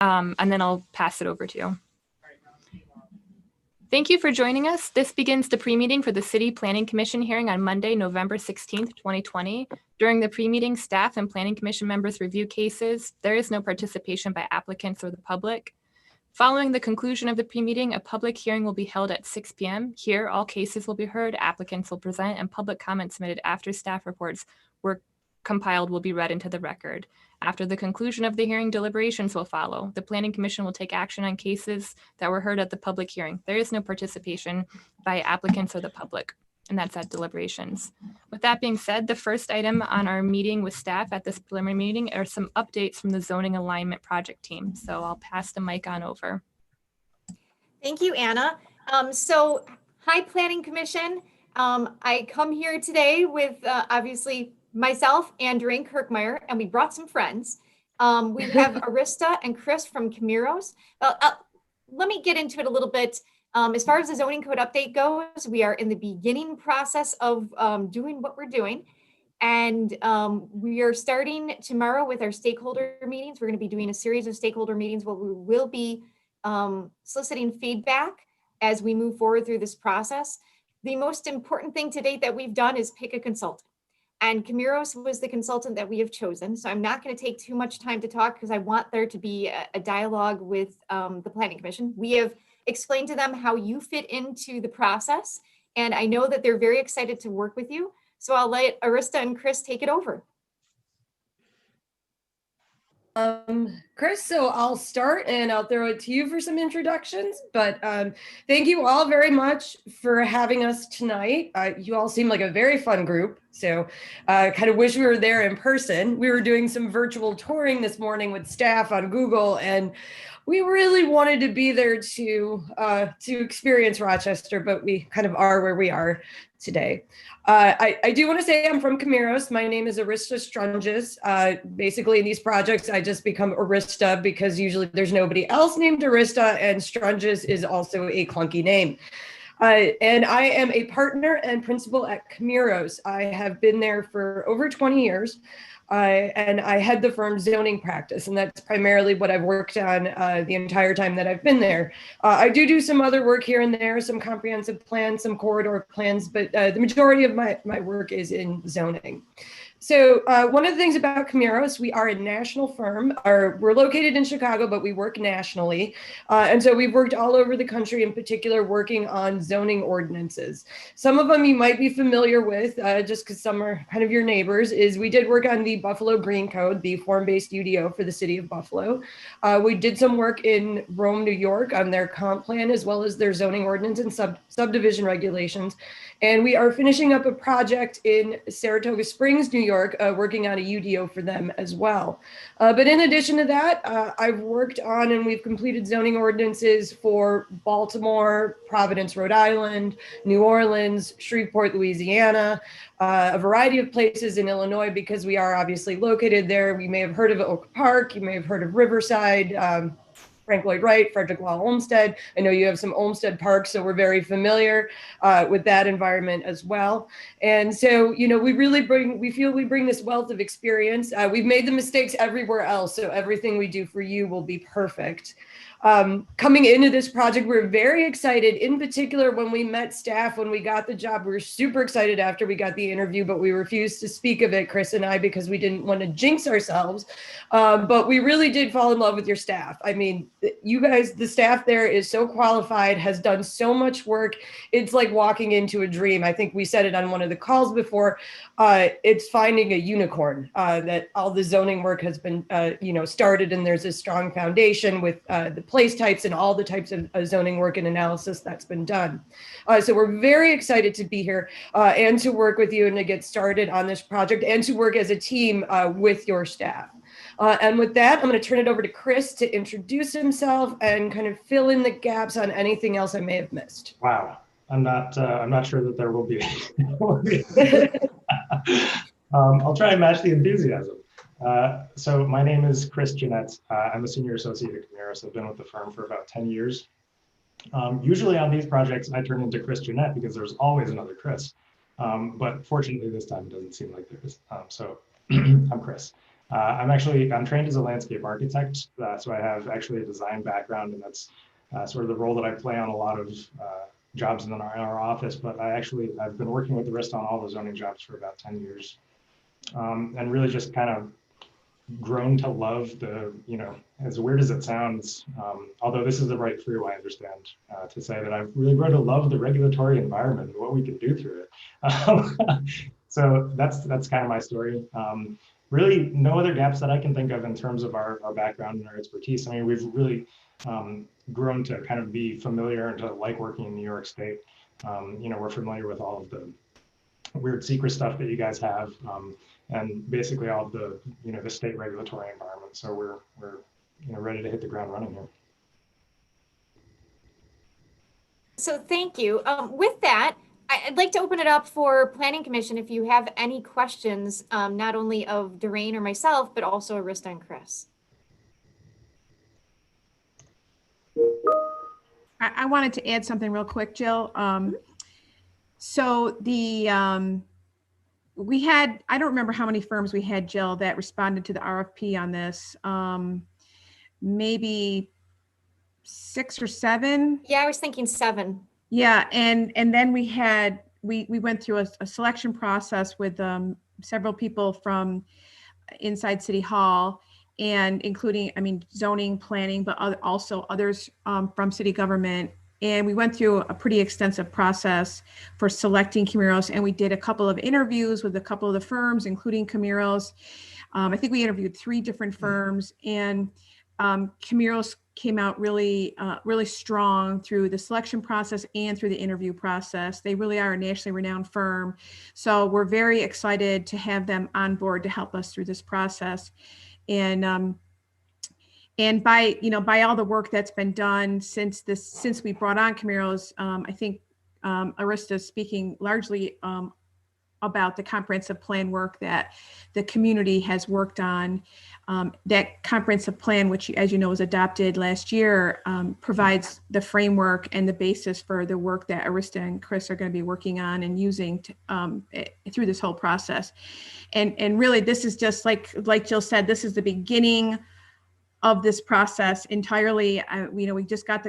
and then I'll pass it over to you. Thank you for joining us. This begins the pre-meeting for the City Planning Commission hearing on Monday, November 16th, 2020. During the pre-meeting, staff and Planning Commission members review cases. There is no participation by applicants or the public. Following the conclusion of the pre-meeting, a public hearing will be held at 6 p.m. Here, all cases will be heard, applicants will present, and public comments submitted after staff reports were compiled will be read into the record. After the conclusion of the hearing, deliberations will follow. The Planning Commission will take action on cases that were heard at the public hearing. There is no participation by applicants or the public, and that's at deliberations. With that being said, the first item on our meeting with staff at this preliminary meeting are some updates from the zoning alignment project team. So I'll pass the mic on over. Thank you, Anna. Hi, Planning Commission. I come here today with obviously myself, Andrew Kirkmeyer, and we brought some friends. We have Arista and Chris from Camiros. Let me get into it a little bit. As far as the zoning code update goes, we are in the beginning process of doing what we're doing. And we are starting tomorrow with our stakeholder meetings. We're going to be doing a series of stakeholder meetings where we will be soliciting feedback as we move forward through this process. The most important thing to date that we've done is pick a consultant. And Camiros was the consultant that we have chosen. So I'm not going to take too much time to talk because I want there to be a dialogue with the Planning Commission. We have explained to them how you fit into the process. And I know that they're very excited to work with you. So I'll let Arista and Chris take it over. Chris, so I'll start and I'll throw it to you for some introductions, but thank you all very much for having us tonight. You all seem like a very fun group, so kind of wish we were there in person. We were doing some virtual touring this morning with staff on Google, and we really wanted to be there to experience Rochester, but we kind of are where we are today. I do want to say I'm from Camiros. My name is Arista Strunges. Basically, in these projects, I just become Arista because usually there's nobody else named Arista, and Strunges is also a clunky name. And I am a partner and principal at Camiros. I have been there for over 20 years. And I head the firm's zoning practice, and that's primarily what I've worked on the entire time that I've been there. I do some other work here and there, some comprehensive plans, some corridor plans, but the majority of my work is in zoning. So one of the things about Camiros, we are a national firm. We're located in Chicago, but we work nationally. And so we've worked all over the country, in particular, working on zoning ordinances. Some of them you might be familiar with, just because some are kind of your neighbors, is we did work on the Buffalo Green Code, the form-based UDO for the city of Buffalo. We did some work in Rome, New York on their comp plan, as well as their zoning ordinance and subdivision regulations. And we are finishing up a project in Saratoga Springs, New York, working on a UDO for them as well. But in addition to that, I've worked on and we've completed zoning ordinances for Baltimore, Providence, Rhode Island, New Orleans, Shreveport, Louisiana, a variety of places in Illinois because we are obviously located there. We may have heard of Oak Park, you may have heard of Riverside, Frank Lloyd Wright, Frederick Law Olmsted. I know you have some Olmsted parks, so we're very familiar with that environment as well. And so, you know, we feel we bring this wealth of experience. We've made the mistakes everywhere else, so everything we do for you will be perfect. Coming into this project, we're very excited. In particular, when we met staff, when we got the job, we were super excited after we got the interview, but we refused to speak of it, Chris and I, because we didn't want to jinx ourselves. But we really did fall in love with your staff. I mean, you guys, the staff there is so qualified, has done so much work. It's like walking into a dream. I think we said it on one of the calls before. It's finding a unicorn, that all the zoning work has been, started, and there's a strong foundation with the place types and all the types of zoning work and analysis that's been done. So we're very excited to be here and to work with you and to get started on this project and to work as a team with your staff. And with that, I'm going to turn it over to Chris to introduce himself and kind of fill in the gaps on anything else I may have missed. Wow, I'm not sure that there will be. I'll try and match the enthusiasm. So my name is Chris Jeanette. I'm a senior associate at Camiros. I've been with the firm for about 10 years. Usually on these projects, I turn into Chris Jeanette because there's always another Chris. But fortunately, this time it doesn't seem like there is. So I'm Chris. I'm trained as a landscape architect, so I have actually a design background, and that's sort of the role that I play on a lot of jobs in our office. But I've been working with Arista on all the zoning jobs for about 10 years, and really just kind of grown to love as weird as it sounds, although this is the right through, I understand, to say that I've really grown to love the regulatory environment and what we can do through it. So that's kind of my story. Really, no other gaps that I can think of in terms of our background and our expertise. I mean, we've really grown to kind of be familiar and to like working in New York State. We're familiar with all of the weird secret stuff that you guys have, and basically all of the the state regulatory environment. So we're ready to hit the ground running here. So thank you. With that, I'd like to open it up for Planning Commission if you have any questions, not only of Doreen or myself, but also Arista and Chris. I wanted to add something real quick, Jill. So we had, I don't remember how many firms we had, Jill, that responded to the RFP on this. Maybe 6 or 7. Yeah, I was thinking 7. Yeah, and then we went through a selection process with several people from inside City Hall, and including, zoning, planning, but also others from city government. And we went through a pretty extensive process for selecting Camiros, and we did a couple of interviews with a couple of the firms, including Camiros. I think we interviewed 3 different firms, and Camiros came out really strong through the selection process and through the interview process. They really are a nationally renowned firm. So we're very excited to have them on board to help us through this process. And by all the work that's been done since we brought on Camiros, I think Arista is speaking largely about the comprehensive plan work that the community has worked on. That comprehensive plan, which, as you know, was adopted last year, provides the framework and the basis for the work that Arista and Chris are going to be working on and using through this whole process. And really, this is just like Jill said, this is the beginning of this process entirely. We just got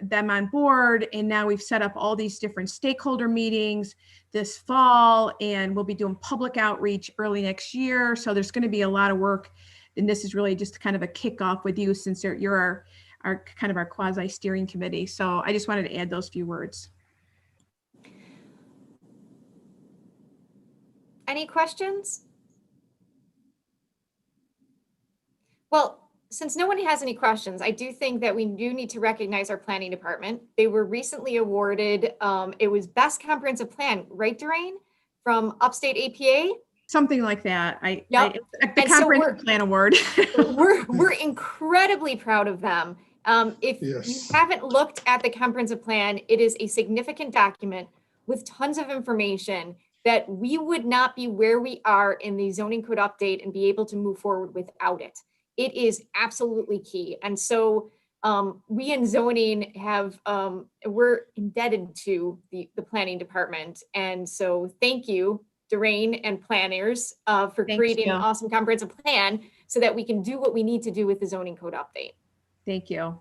them on board, and now we've set up all these different stakeholder meetings this fall, and we'll be doing public outreach early next year. So there's going to be a lot of work, and this is really just kind of a kickoff with you, since you're our kind of our quasi steering committee. So I just wanted to add those few words. Any questions? Well, since no one has any questions, I do think that we do need to recognize our planning department. They were recently awarded, it was Best Comprehensive Plan, right, Doreen? From Upstate APA? Something like that. Yep. The Comprehensive Plan Award. we're incredibly proud of them. If you haven't looked at the Comprehensive Plan, it is a significant document with tons of information that we would not be where we are in the zoning code update and be able to move forward without it. It is absolutely key. And so we in zoning we're indebted to the planning department. And so thank you, Doreen and planners, for creating an awesome comprehensive plan so that we can do what we need to do with the zoning code update. Thank you.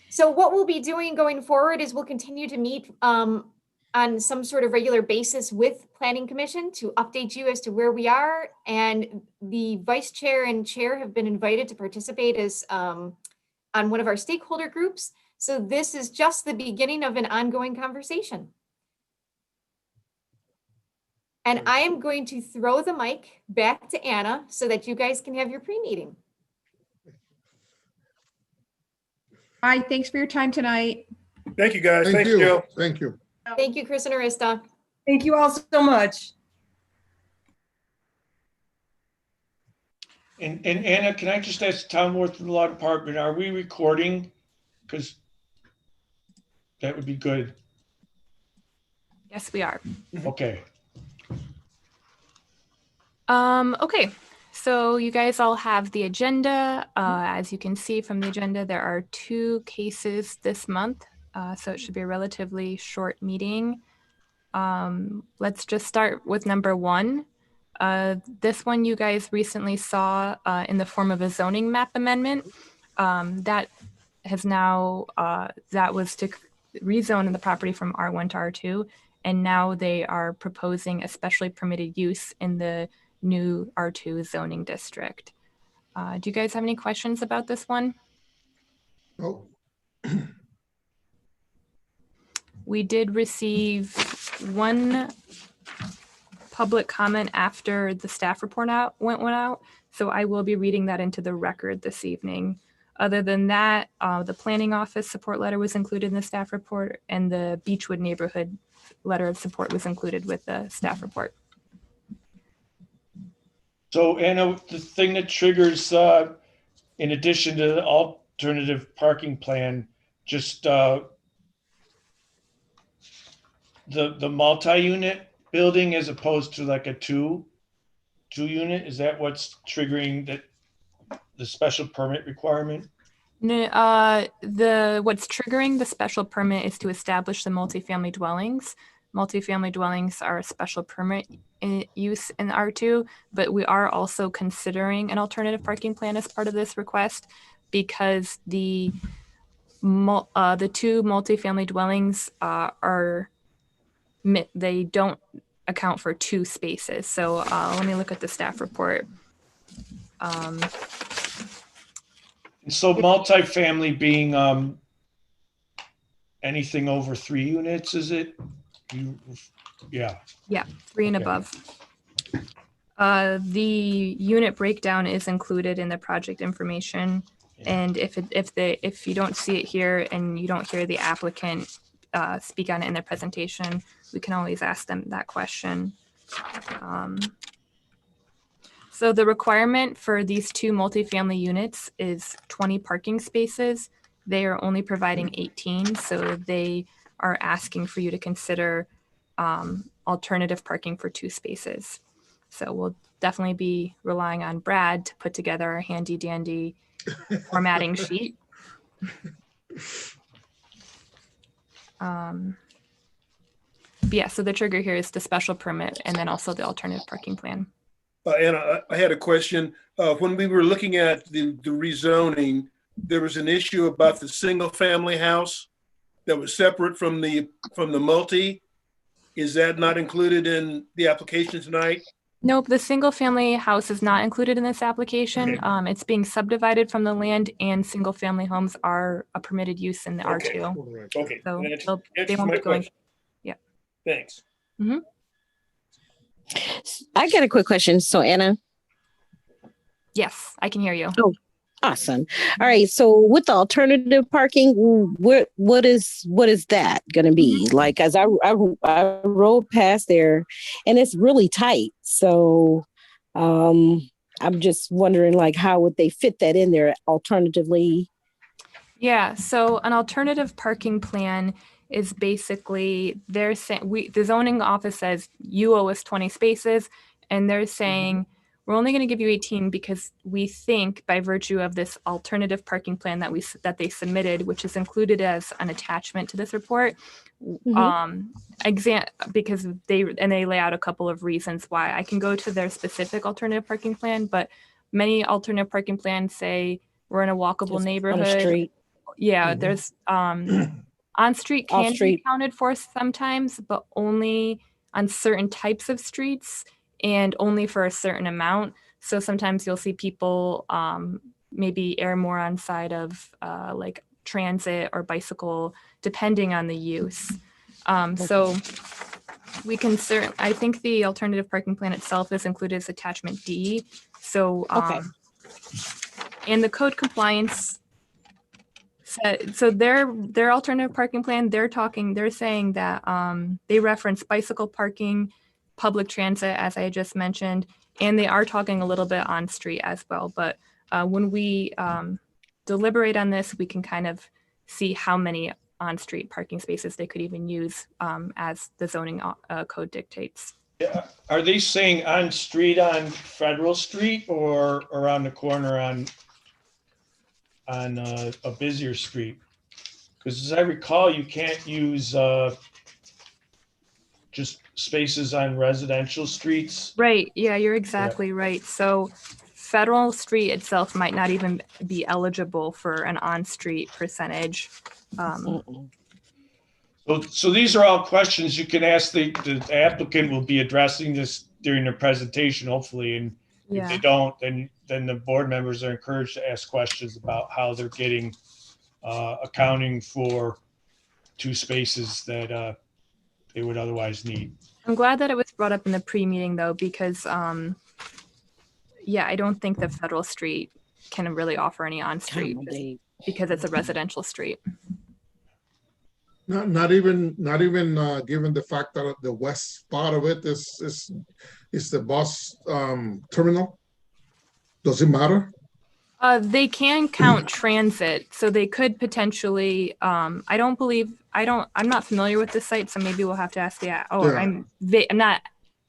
So what we'll be doing going forward is we'll continue to meet on some sort of regular basis with Planning Commission to update you as to where we are. And the vice chair and chair have been invited to participate as on one of our stakeholder groups. So this is just the beginning of an ongoing conversation. And I am going to throw the mic back to Anna so that you guys can have your pre-meeting. All right, thanks for your time tonight. Thank you, guys. Thank you, Jill. Thank you. Thank you, Chris and Arista. Thank you all so much. And Anna, can I just ask the Town North Law Department, are we recording? Because that would be good. Yes, we are. Okay. Okay, so you guys all have the agenda. As you can see from the agenda, there are 2 cases this month, so it should be a relatively short meeting. Let's just start with number 1. This one you guys recently saw in the form of a zoning map amendment. That has now, that was to rezone the property from R1 to R2. And now they are proposing a specially permitted use in the new R2 zoning district. Do you guys have any questions about this one? Oh, We did receive one public comment after the staff report went out, so I will be reading that into the record this evening. Other than that, the planning office support letter was included in the staff report, and the Beechwood neighborhood letter of support was included with the staff report. So Anna, the thing that triggers, in addition to the alternative parking plan, just the multi-unit building as opposed to like a two unit, is that what's triggering the special permit requirement? No, what's triggering the special permit is to establish the multifamily dwellings. Multifamily dwellings are a special permit use in R2, but we are also considering an alternative parking plan as part of this request because the two multifamily dwellings they don't account for 2 spaces. So let me look at the staff report. So multifamily being anything over 3 units, is it? Yeah. Yeah, 3 and Okay. above. The unit breakdown is included in the project information. And if you don't see it here and you don't hear the applicant speak on it in their presentation, we can always ask them that question. So the requirement for these 2 multifamily units is 20 parking spaces. They are only providing 18, so they are asking for you to consider alternative parking for 2 spaces. So we'll definitely be relying on Brad to put together a handy dandy formatting sheet. But yeah, so the trigger here is the special permit and then also the alternative parking plan. Anna, I had a question. When we were looking at the rezoning, there was an issue about the single family house that was separate from the multi. Is that not included in the application tonight? Nope, the single family house is not included in this application. Okay. It's being subdivided from the land and single family homes are a permitted use in the R2. Okay. So That they answers won't my be going. question. Yeah. Thanks. I got a quick question. So Anna, Yes, I can hear you. awesome. All right. So with the alternative parking, what is that going to be like? As I rode past there, and it's really tight. So I'm just wondering, like, how would they fit that in there? Alternatively, Yeah, so an alternative parking plan is basically they're saying the zoning office says you owe us 20 spaces, and they're saying we're only going to give you 18 because we think by virtue of this alternative parking plan that they submitted, which is included as an attachment to this report, because they lay out a couple of reasons why. I can go to their specific alternative parking plan, but many alternative parking plans say we're in a walkable just neighborhood. on the street. Yeah, there's on-street can be Off-street. accounted for sometimes, but only on certain types of streets and only for a certain amount. So sometimes you'll see people maybe err more on side of like transit or bicycle, depending on the use. So we can I think the alternative parking plan itself is included as attachment D. So Okay. and the code compliance. So their alternative parking plan, they're saying that they reference bicycle parking, public transit, as I just mentioned, and they are talking a little bit on street as well. But when we deliberate on this, we can kind of see how many on-street parking spaces they could even use as the zoning code dictates. Are they saying on street on Federal Street or around the corner on a busier street? Because as I recall, you can't use just spaces on residential streets. Right, yeah, you're exactly right. So Federal Street itself might not even be eligible for an on-street percentage. Mm-mm. So these are all questions you can ask. The applicant will be addressing this during the presentation, hopefully. And if they Yeah, don't, then the board members are encouraged to ask questions about how they're getting accounting for two spaces that they would otherwise need. I'm glad that it was brought up in the pre-meeting though, because yeah, I don't think that Federal Street can really offer any on-street Accommodate. because it's a residential street. Not even given the fact that the west part of it is the bus terminal. Does it matter? They can count transit, so they could potentially, I'm not familiar with the site, so maybe we'll have to ask Yeah. I'm not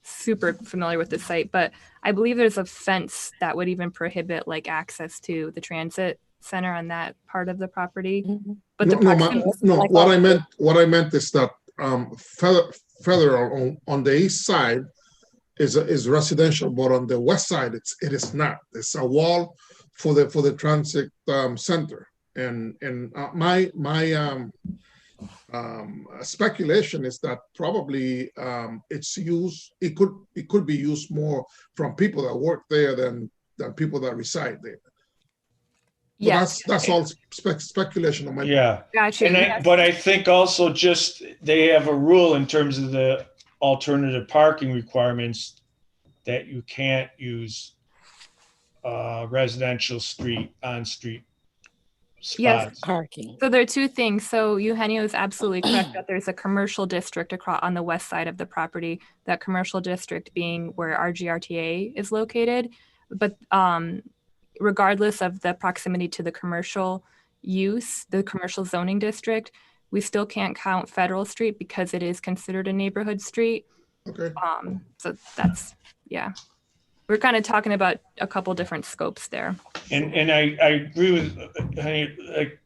super familiar with the site, but I believe there's a fence that would even prohibit like access to the transit center on that part of the property. Mhm. But Like what I meant is that federal on the east side is residential, but on the west side it is not. It's a wall for the transit center, and my speculation is that probably it could be used more from people that work there than people that reside there. But yes, that's all speculation on my part. Yeah. gotcha. And Yes. but I think also just they have a rule in terms of the alternative parking requirements that you can't use residential street on-street Yes. spots. Parking. So there are two things. So Eugenio is absolutely correct that there's a commercial district across on the west side of the property, that commercial district being where RGRTA is located. But regardless of the proximity to the commercial use, the commercial zoning district, we still can't count Federal Street because it is considered a neighborhood street. Okay. So that's, yeah. We're kind of talking about a couple different scopes there. And I agree with like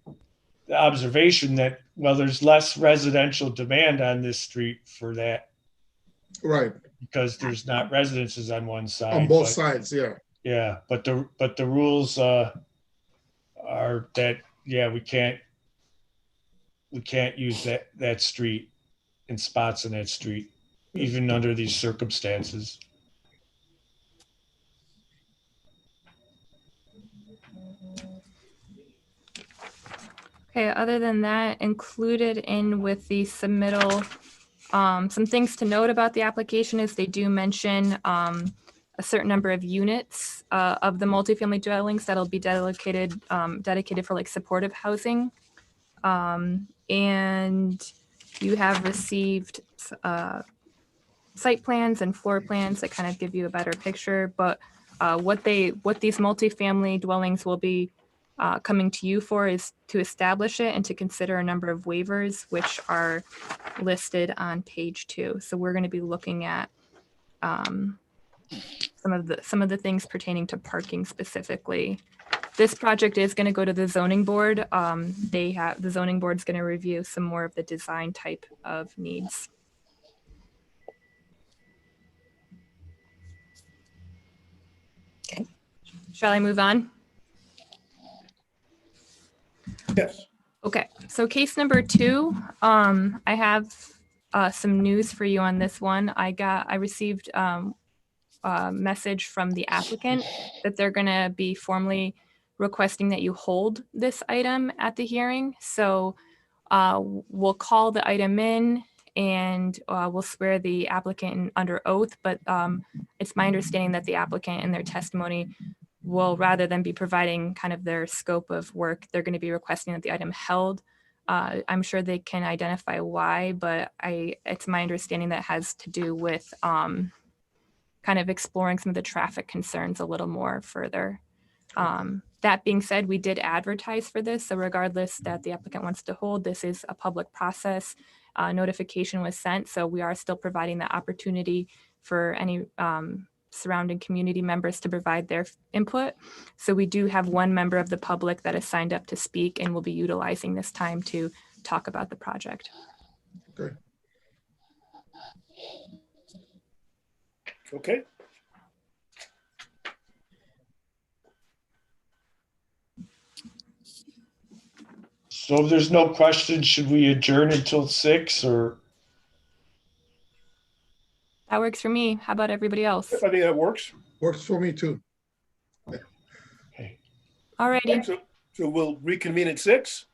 the observation that, well, there's less residential demand on this street for that Right. because there's not residences on one side. On both but- sides, yeah. Yeah, but the rules are that, yeah, we can't use that street and spots in that street, even under these circumstances. Okay, other than that, included in with the submittal, some things to note about the application is they do mention a certain number of units of the multifamily dwellings that'll be dedicated for like supportive housing. And you have received site plans and floor plans that kind of give you a better picture, but what these multifamily dwellings will be coming to you for is to establish it and to consider a number of waivers, which are listed on page 2. So we're going to be looking at some of the things pertaining to parking specifically. This project is going to go to the zoning board. The zoning board is going to review some more of the design type of needs. Okay. Shall I move on? Yes. Okay, so case number 2, I have some news for you on this one. I received a message from the applicant that they're going to be formally requesting that you hold this item at the hearing. So we'll call the item in and we'll swear the applicant under oath, but it's my understanding that the applicant in their testimony will, rather than be providing kind of their scope of work, they're going to be requesting that the item held. I'm sure they can identify why, but it's my understanding that has to do with kind of exploring some of the traffic concerns a little more further. That being said, we did advertise for this. So regardless that the applicant wants to hold, this is a public process. Notification was sent. So we are still providing the opportunity for any surrounding community members to provide their input. So we do have one member of the public that is signed up to speak and will be utilizing this time to talk about the project. Okay. Okay. So if there's no questions, should we adjourn until 6 or? That works for me. How about everybody else? I think that works. Works for me too. Alrighty. So we'll reconvene at 6.